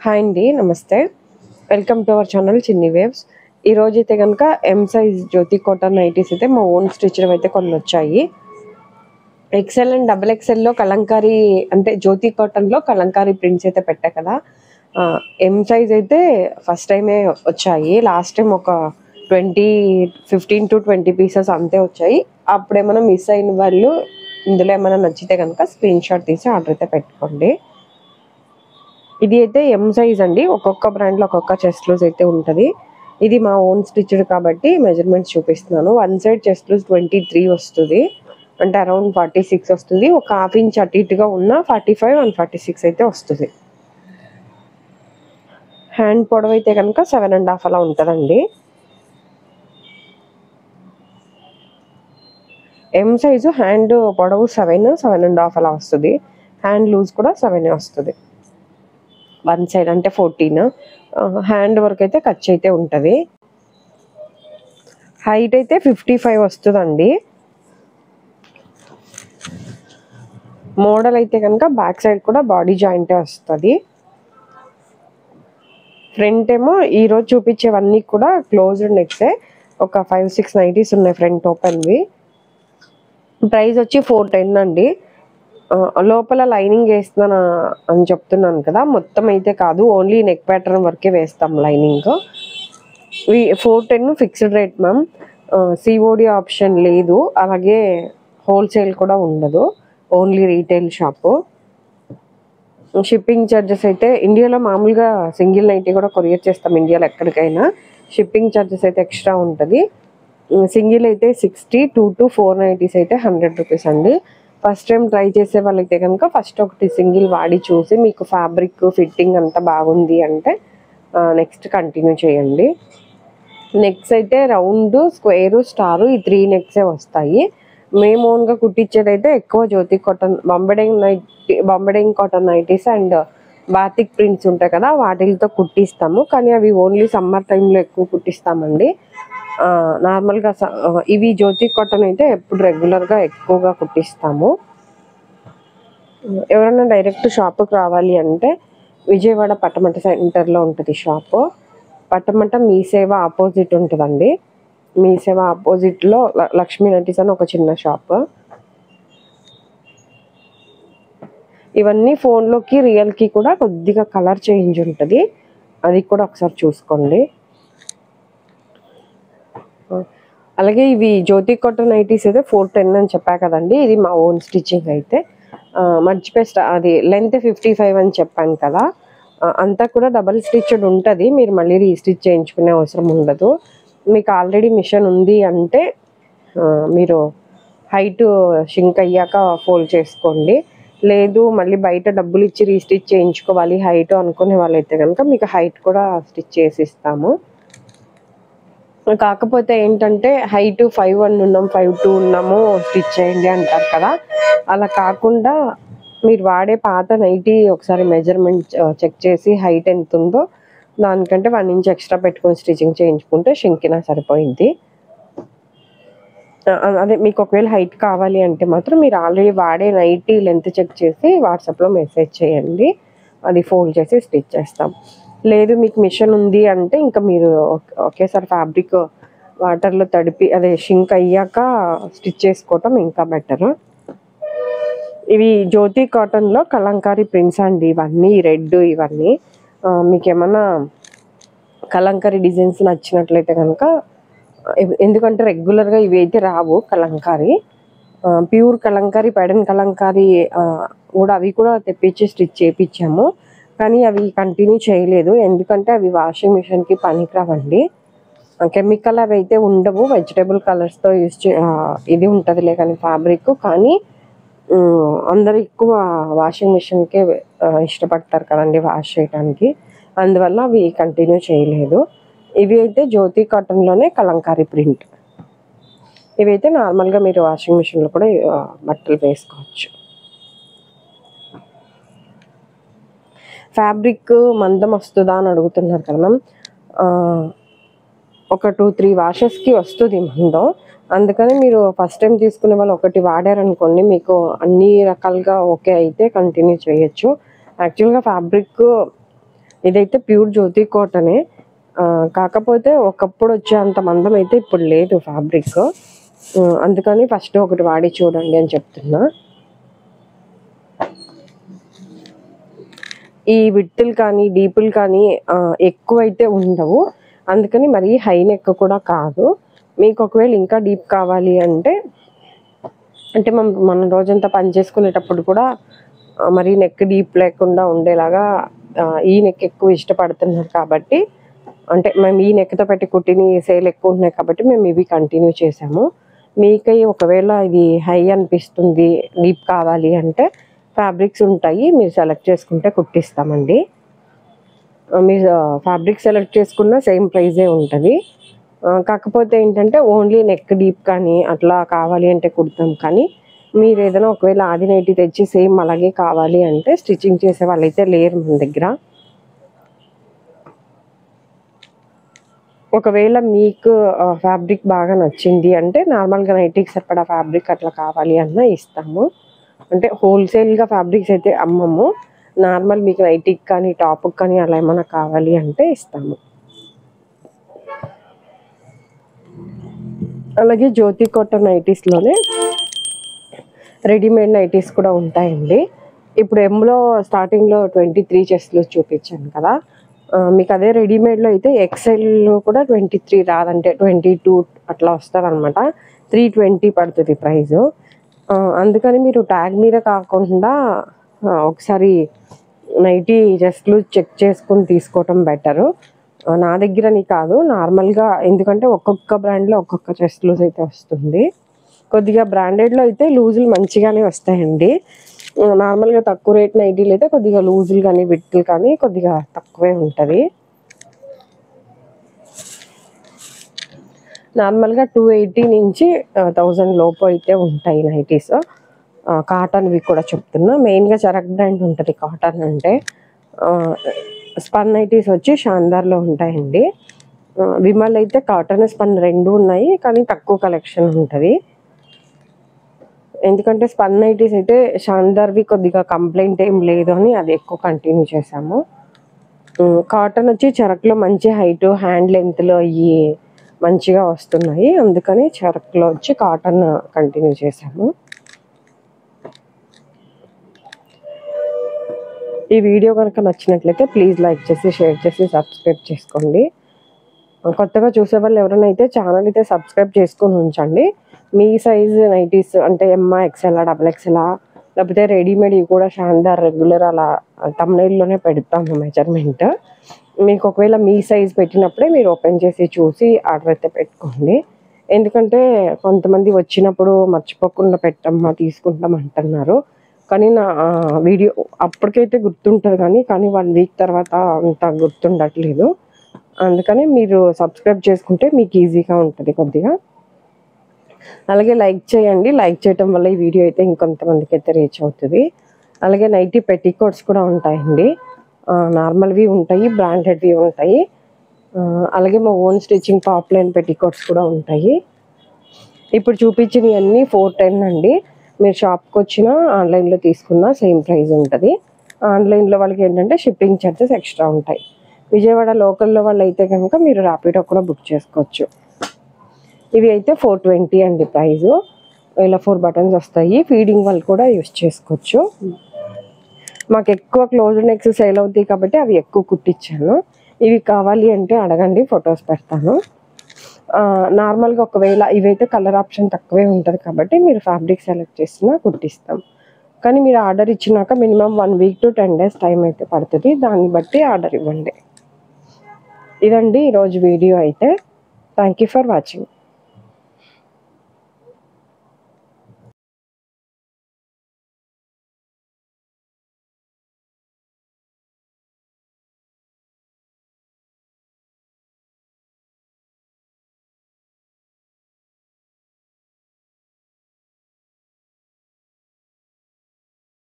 Hi అండి, నమస్తే. Welcome to our channel చిన్ని వేవ్స్. ఈరోజు అయితే కనుక ఎం సైజ్ జ్యోతి కాటన్ నైటీస్ అయితే మా ఓన్ స్టిచ్డ్ అయితే కొన్ని వచ్చాయి. ఎక్సెల్ అండ్ డబుల్ ఎక్సెల్లో కలంకారీ అంటే జ్యోతి కాటన్లో కలంకారీ ప్రింట్స్ అయితే పెట్టా కదా. ఎం సైజ్ అయితే ఫస్ట్ టైమే వచ్చాయి. లాస్ట్ టైం ఒక 15 to 20 పీసెస్ అంతే వచ్చాయి. అప్పుడేమైనా మిస్ అయిన వాళ్ళు ఇందులో ఏమైనా నచ్చితే కనుక స్క్రీన్ షాట్ తీసి ఆర్డర్ అయితే పెట్టుకోండి. ఇది అయితే ఎం సైజ్ అండి. ఒక్కొక్క బ్రాండ్లో ఒక్కొక్క చెస్ట్ లూజ్ అయితే ఉంటుంది. ఇది మా ఓన్ స్టిచ్డ్ కాబట్టి మెజర్మెంట్స్ చూపిస్తున్నాను. వన్ సైడ్ చెస్ట్ లూజ్ 23 వస్తుంది, అంటే అరౌండ్ 46 వస్తుంది. ఒక హాఫ్ ఇంచ్ అటు ఇటుగా ఉన్న 45 అండ్ 46 అయితే వస్తుంది. హ్యాండ్ పొడవు అయితే కనుక 7.5 అలా ఉంటుందండి. ఎం సైజు హ్యాండ్ పొడవు 7.5 అలా వస్తుంది. హ్యాండ్ లూజ్ కూడా 7 వస్తుంది. వన్ సైడ్ అంటే 14. హ్యాండ్ వర్క్ అయితే ఖర్చు అయితే ఉంటుంది. హైట్ అయితే 55 వస్తుందండి. మోడల్ అయితే కనుక బ్యాక్ సైడ్ కూడా బాడీ జాయింటే వస్తుంది. ఫ్రంట్ ఏమో ఈరోజు చూపించేవన్నీ కూడా క్లోజ్డ్ నెక్సే. ఒక 5-6 నైటీస్ ఉన్నాయి ఫ్రంట్ ఓపెన్వి. ప్రైస్ వచ్చి 410 అండి. లోపల లైనింగ్ వేస్తున్నాను అని చెప్తున్నాను కదా, మొత్తం అయితే కాదు, ఓన్లీ నెక్ ప్యాటర్న్ వరకే వేస్తాం lining. 410 fixed rate ma'am. COD option లేదు, అలాగే హోల్సేల్ కూడా ఉండదు, only retail shop. Shipping charges అయితే ఇండియాలో మామూలుగా సింగిల్ నైటీ కూడా కొరియర్ చేస్తాం ఇండియాలో ఎక్కడికైనా. షిప్పింగ్ ఛార్జెస్ అయితే ఎక్స్ట్రా ఉంటుంది. సింగిల్ అయితే 60, 2 to 4 నైటీస్ అయితే 100 రూపీస్ అండి. ఫస్ట్ టైం ట్రై చేసే వాళ్ళైతే కనుక ఫస్ట్ ఒకటి సింగిల్ వాడి చూసి మీకు ఫ్యాబ్రిక్ ఫిట్టింగ్ అంతా బాగుంది అంటే నెక్స్ట్ కంటిన్యూ చేయండి. నెక్స్ అయితే రౌండ్, స్క్వేరు, స్టారు ఈ 3 నెక్సే వస్తాయి. మేము ఓన్గా కుట్టించేది అయితే ఎక్కువ Jyoti cotton, Bombay Dyeing cotton nighties and batik prints ఉంటాయి కదా, వాటితో కుట్టిస్తాము. కానీ అవి ఓన్లీ సమ్మర్ టైంలో ఎక్కువ కుట్టిస్తామండి. నార్మల్గా ఇవి జ్యోతి కాటన్ అయితే ఎప్పుడు రెగ్యులర్గా ఎక్కువగా కుట్టిస్తాము. ఎవరైనా డైరెక్ట్ షాపుకి రావాలి అంటే విజయవాడ పట్టమట సెంటర్లో ఉంటుంది షాపు. పట్టమట మీ సేవ ఆపోజిట్ ఉంటుందండి. మీ సేవ ఆపోజిట్లో లక్ష్మీ నైటీస్ అని ఒక చిన్న షాప్. ఇవన్నీ ఫోన్లోకి రియల్కి కూడా కొద్దిగా కలర్ చేంజ్ ఉంటుంది, అది కూడా ఒకసారి చూసుకోండి. అలాగే ఇవి జ్యోతి కాటన్ నైటీస్ అయితే 410 అని చెప్పా కదండి, ఇది మా ఓన్ స్టిచ్చింగ్ అయితే. మర్చిపోయి అది లెంత్ 55 అని చెప్పాను కదా, అంతా కూడా డబల్ స్టిచ్డ్ ఉంటుంది. మీరు మళ్ళీ రీస్టిచ్ చేయించుకునే అవసరం ఉండదు. మీకు ఆల్రెడీ మిషన్ ఉంది అంటే మీరు హైట్ షింక్ అయ్యాక ఫోల్డ్ చేసుకోండి. లేదు మళ్ళీ బయట డబ్బులు ఇచ్చి రీస్టిచ్ చేయించుకోవాలి హైట్ అనుకునే వాళ్ళైతే కనుక మీకు హైట్ కూడా స్టిచ్ చేసి ఇస్తాము. కాకపోతే ఏంటంటే హైట్ 5'1" ఉన్నాం, 5'2" ఉన్నాము, స్టిచ్ చేయండి అంటారు కదా. అలా కాకుండా మీరు వాడే పాత నైటీ ఒకసారి మెజర్మెంట్ చెక్ చేసి హైట్ ఎంత ఉందో దానికంటే 1 ఇంచ్ ఎక్స్ట్రా పెట్టుకొని స్టిచ్చింగ్ చేయించుకుంటే షింకినా సరిపోయింది. అదే మీకు ఒకవేళ హైట్ కావాలి అంటే మాత్రం మీరు ఆల్రెడీ వాడే నైటీ లెంత్ చెక్ చేసి వాట్సాప్లో మెసేజ్ చేయండి, అది ఫోల్డ్ చేసి స్టిచ్ చేస్తాం. లేదు మీకు మిషన్ ఉంది అంటే ఇంకా మీరు ఒకేసారి ఫ్యాబ్రిక్ వాటర్లో తడిపి అదే షింక్ అయ్యాక స్టిచ్ చేసుకోవటం ఇంకా బెటర్. ఇవి జ్యోతి కాటన్లో కలంకారీ ప్రింట్స్ అండి, ఇవన్నీ రెడ్. ఇవన్నీ మీకు ఏమన్నా కలంకారీ డిజైన్స్ నచ్చినట్లయితే కనుక, ఎందుకంటే రెగ్యులర్గా ఇవి అయితే రావు కలంకారీ. ప్యూర్ కలంకారీ, పెడన్ కలంకారీ కూడా అవి కూడా తెప్పించి స్టిచ్ చేయించాము, కానీ అవి కంటిన్యూ చేయలేదు. ఎందుకంటే అవి వాషింగ్ మిషన్కి పనికిరావండి. కెమికల్ అవి అయితే ఉండవు, వెజిటేబుల్ కలర్స్తో ఇది ఉంటుందిలే కానీ ఫ్యాబ్రిక్. కానీ అందరు ఎక్కువ వాషింగ్ మిషన్కే ఇష్టపడతారు కదండి వాష్ చేయడానికి, అందువల్ల అవి కంటిన్యూ చేయలేదు. ఇవి అయితే జ్యోతి కాటన్లోనే కలంకారీ ప్రింట్. ఇవైతే నార్మల్గా మీరు వాషింగ్ మిషన్లో కూడా బట్టలు వేసుకోవచ్చు. ఫ్యాబ్రిక్ మందం వస్తుందా అని అడుగుతున్నారు కదా మ్యామ్. ఒక 2-3 వాషెస్కి వస్తుంది మందం. అందుకని మీరు ఫస్ట్ టైం తీసుకునే వాళ్ళు ఒకటి వాడారనుకోండి, మీకు అన్ని రకాలుగా ఓకే అయితే కంటిన్యూ చేయొచ్చు. యాక్చువల్గా ఫ్యాబ్రిక్ ఇదైతే ప్యూర్ జ్యోతి కాటనే, కాకపోతే ఒకప్పుడు వచ్చే అంత మందం అయితే ఇప్పుడు లేదు ఫ్యాబ్రిక్. అందుకని ఫస్ట్ ఒకటి వాడి చూడండి అని చెప్తున్నా. ఈ విట్టులు కానీ డీపులు కానీ ఎక్కువైతే ఉండవు, అందుకని మరీ హై నెక్ కూడా కాదు. మీకు ఒకవేళ ఇంకా డీప్ కావాలి అంటే మనం రోజంతా పని చేసుకునేటప్పుడు కూడా మరి నెక్ డీప్ లేకుండా ఉండేలాగా ఈ నెక్ ఎక్కువ ఇష్టపడుతున్నారు కాబట్టి, అంటే మేము ఈ నెక్తో పెట్టి కుట్టిని సేల్ ఎక్కువ ఉంటున్నాయి కాబట్టి మేము ఇవి కంటిన్యూ చేసాము. మీకై ఒకవేళ ఇది హై అనిపిస్తుంది, డీప్ కావాలి అంటే ఫ్యాబ్రిక్స్ ఉంటాయి, మీరు సెలెక్ట్ చేసుకుంటే కుట్టిస్తామండి. మీరు ఫ్యాబ్రిక్ సెలెక్ట్ చేసుకున్న సేమ్ ప్రైజే ఉంటుంది. కాకపోతే ఏంటంటే ఓన్లీ నెక్ డీప్ కానీ అట్లా కావాలి అంటే కుడతాం. కానీ మీరు ఏదైనా ఒకవేళ ఆది నైటీ తెచ్చి సేమ్ అలాగే కావాలి అంటే స్టిచ్చింగ్ చేసే వాళ్ళైతే లేరు మన దగ్గర. ఒకవేళ మీకు ఫ్యాబ్రిక్ బాగా నచ్చింది అంటే నార్మల్గా నైటీకి సరిపడా ఫ్యాబ్రిక్ అట్లా కావాలి అన్నా ఇస్తాము. అంటే హోల్సేల్గా ఫ్యాబ్రిక్స్ అయితే అమ్మము, నార్మల్ మీకు నైటీకి కానీ టాప్కి కానీ అలా ఏమైనా కావాలి అంటే ఇస్తాము. అలాగే జ్యోతి కాటన్ నైటీస్లోనే రెడీమేడ్ నైటీస్ కూడా ఉంటాయండి. ఇప్పుడు ఎంలో స్టార్టింగ్లో 23 చెస్ట్లు చూపించాను కదా, మీకు అదే రెడీమేడ్లో అయితే ఎక్సెల్ కూడా 23 రాదంటే 22 అట్లా వస్తుంది అనమాట. 320 పడుతుంది ప్రైజు. అందుకని మీరు ట్యాగ్ మీద కాకుండా ఒకసారి నైటీ చెస్ట్లు చెక్ చేసుకుని తీసుకోవటం బెటరు. నా దగ్గరని కాదు, నార్మల్గా, ఎందుకంటే ఒక్కొక్క బ్రాండ్లో ఒక్కొక్క చెస్ట్ లూజ్ అయితే వస్తుంది. కొద్దిగా బ్రాండెడ్లో అయితే లూజులు మంచిగానే వస్తాయండి. నార్మల్గా తక్కువ రేట్ నైటీలు అయితే కొద్దిగా లూజులు కానీ విట్టులు కానీ కొద్దిగా తక్కువే ఉంటుంది. నార్మల్గా 280 నుంచి 1000 లోపు అయితే ఉంటాయి నైటీస్. కాటన్వి కూడా చెప్తున్నా. మెయిన్గా చరక్ బ్రాండ్ ఉంటుంది కాటన్ అంటే. స్పన్ నైటీస్ వచ్చి షాందార్లో ఉంటాయండి. విమల్ అయితే కాటన్ స్పన్ రెండు ఉన్నాయి, కానీ తక్కువ కలెక్షన్ ఉంటుంది. ఎందుకంటే స్పన్ నైటీస్ అయితే షాందార్వి కొద్దిగా కంప్లైంట్ ఏం లేదు అని అది ఎక్కువ కంటిన్యూ చేసాము. కాటన్ వచ్చి చరక్లో మంచి హైట్ హ్యాండ్ లెంత్లో అయ్యి మంచిగా వస్తున్నాయి, అందుకని చరక్లో వచ్చి కాటన్ కంటిన్యూ చేసాము. ఈ వీడియో కనుక నచ్చినట్లయితే ప్లీజ్ లైక్ చేసి షేర్ చేసి సబ్స్క్రైబ్ చేసుకోండి. కొత్తగా చూసే వాళ్ళు ఎవరైనా అయితే ఛానల్ అయితే సబ్స్క్రైబ్ చేసుకొని ఉంచండి. మీ సైజు నైటీస్ అంటే ఎంఆ, ఎక్సెల్, XXL, లేకపోతే రెడీమేడ్ ఇవి కూడా షాందార్ రెగ్యులర్ అలా తమ్నైల్లోనే పెడతాము మెజర్మెంట్. మీకు ఒకవేళ మీ సైజ్ పెట్టినప్పుడే మీరు ఓపెన్ చేసి చూసి ఆర్డర్ అయితే పెట్టుకోండి. ఎందుకంటే కొంతమంది వచ్చినప్పుడు మర్చిపోకుండా పెట్టమ్మా తీసుకుంటాం అంటున్నారు. కానీ నా వీడియో అప్పటికైతే గుర్తుంటుంది, కానీ 1 వీక్ తర్వాత అంత గుర్తుండట్లేదు. అందుకని మీరు సబ్స్క్రైబ్ చేసుకుంటే మీకు ఈజీగా ఉంటుంది కొద్దిగా. అలాగే లైక్ చేయండి, లైక్ చేయటం వల్ల ఈ వీడియో అయితే ఇంకొంతమందికి అయితే రీచ్ అవుతుంది. అలాగే నైటీ పెట్టికోట్స్ కూడా ఉంటాయండి. నార్మల్వి ఉంటాయి, బ్రాండెడ్వి ఉంటాయి. అలాగే మా own stitching top line petticoats కూడా ఉంటాయి. ఇప్పుడు చూపించినవి అన్నీ 410 అండి. మీరు షాప్కి వచ్చినా ఆన్లైన్లో తీసుకున్నా సేమ్ ప్రైస్ ఉంటుంది. ఆన్లైన్లో వాళ్ళకి ఏంటంటే షిప్పింగ్ ఛార్జెస్ ఎక్స్ట్రా ఉంటాయి. విజయవాడ లోకల్లో వాళ్ళు అయితే కనుక మీరు ర్యాపిడో కూడా బుక్ చేసుకోవచ్చు. ఇవి అయితే 420 అండి ప్రైజు. ఇలా 4 బటన్స్ వస్తాయి. ఫీడింగ్ వాళ్ళు కూడా యూస్ చేసుకోవచ్చు. మాకు ఎక్కువ క్లోజ్ నెక్స్ సేల్ అవుతాయి కాబట్టి అవి ఎక్కువ కుట్టించాను. ఇవి కావాలి అంటే అడగండి, ఫొటోస్ పెడతాను. నార్మల్గా ఒకవేళ ఇవైతే కలర్ ఆప్షన్ తక్కువే ఉంటుంది కాబట్టి మీరు ఫ్యాబ్రిక్ సెలెక్ట్ చేసినా కుట్టిస్తాం. కానీ మీరు ఆర్డర్ ఇచ్చినాక minimum 1 week to 10 days time అయితే పడుతుంది. దాన్ని బట్టి ఆర్డర్ ఇవ్వండి. ఇదండి ఈరోజు వీడియో అయితే. Thank you for watching.